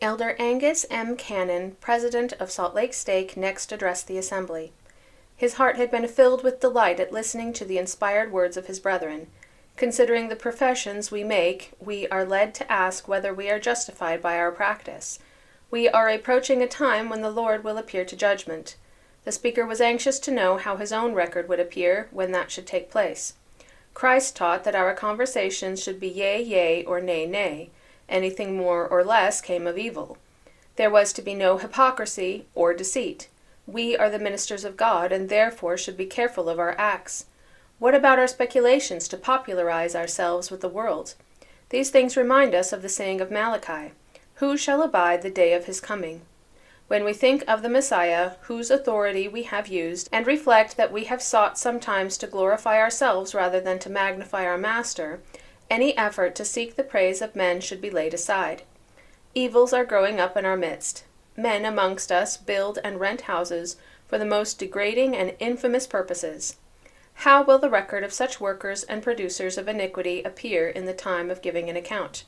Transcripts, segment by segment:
Elder Angus M. Cannon, president of Salt Lake Stake, next addressed the assembly. His heart had been filled with delight at listening to the inspired words of his brethren. Considering the professions we make, we are led to ask whether we are justified by our practice. We are approaching a time when the Lord will appear to judgment. The speaker was anxious to know how his own record would appear when that should take place. Christ taught that our conversations should be yea, yea, or nay, nay. Anything more or less came of evil. There was to be no hypocrisy or deceit. We are the ministers of God, and therefore should be careful of our acts. What about our speculations to popularize ourselves with the world? These things remind us of the saying of Malachi, "Who shall abide the day of his coming?" When we think of the Messiah, whose authority we have used, and reflect that we have sought sometimes to glorify ourselves rather than to magnify our Master, any effort to seek the praise of men should be laid aside. Evils are growing up in our midst. Men amongst us build and rent houses for the most degrading and infamous purposes. How will the record of such workers and producers of iniquity appear in the time of giving an account?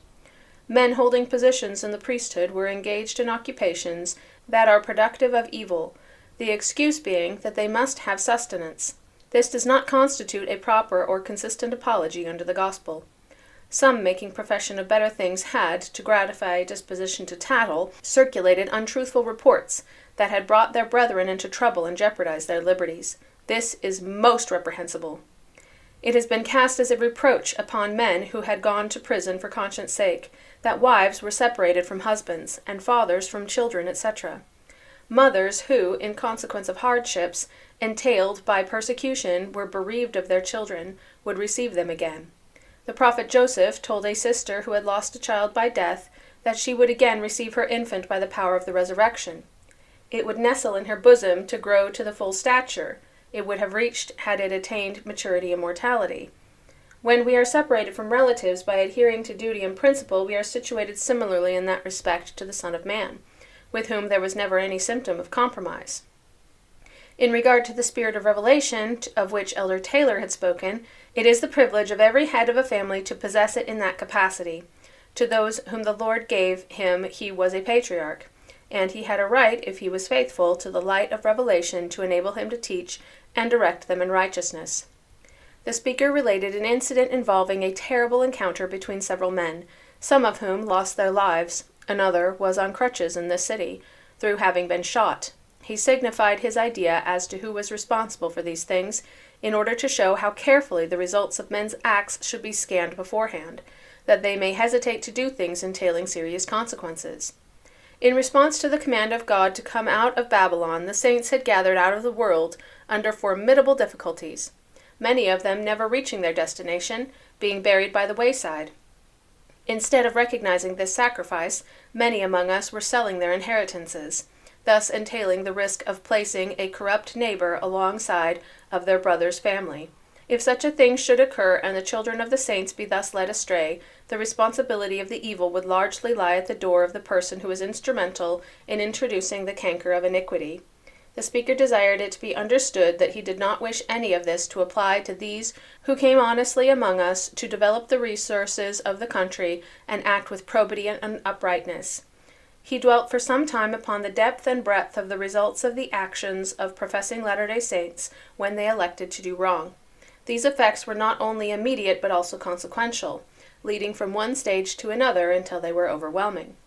Men holding positions in the priesthood were engaged in occupations that are productive of evil, the excuse being that they must have sustenance. This does not constitute a proper or consistent apology under the gospel. Some, making profession of better things, had, to gratify disposition to tattle, circulated untruthful reports that had brought their brethren into trouble and jeopardized their liberties. This is most reprehensible. It has been cast as a reproach upon men who had gone to prison for conscience sake, that wives were separated from husbands, and fathers from children, etc. Mothers who, in consequence of hardships entailed by persecution, were bereaved of their children, would receive them again. The prophet Joseph told a sister who had lost a child by death that she would again receive her infant by the power of the resurrection. It would nestle in her bosom to grow to the full stature it would have reached had it attained maturity and mortality. When we are separated from relatives by adhering to duty and principle, we are situated similarly in that respect to the Son of Man, with whom there was never any symptom of compromise. In regard to the spirit of revelation, of which Elder Taylor had spoken, it is the privilege of every head of a family to possess it in that capacity. To those whom the Lord gave him he was a patriarch, and he had a right, if he was faithful, to the light of revelation to enable him to teach and direct them in righteousness. The speaker related an incident involving a terrible encounter between several men, some of whom lost their lives. Another was on crutches in this city, through having been shot. He signified his idea as to who was responsible for these things, in order to show how carefully the results of men's acts should be scanned beforehand, that they may hesitate to do things entailing serious consequences. In response to the command of God to come out of Babylon, the saints had gathered out of the world under formidable difficulties, many of them never reaching their destination, being buried by the wayside. Instead of recognizing this sacrifice, many among us were selling their inheritances, thus entailing the risk of placing a corrupt neighbor alongside of their brother's family. If such a thing should occur and the children of the saints be thus led astray, the responsibility of the evil would largely lie at the door of the person who was instrumental in introducing the canker of iniquity. The speaker desired it to be understood that he did not wish any of this to apply to these who came honestly among us to develop the resources of the country and act with probity and uprightness. He dwelt for some time upon the depth and breadth of the results of the actions of professing Latter-day Saints when they elected to do wrong. These effects were not only immediate but also consequential, leading from one stage to another until they were overwhelming.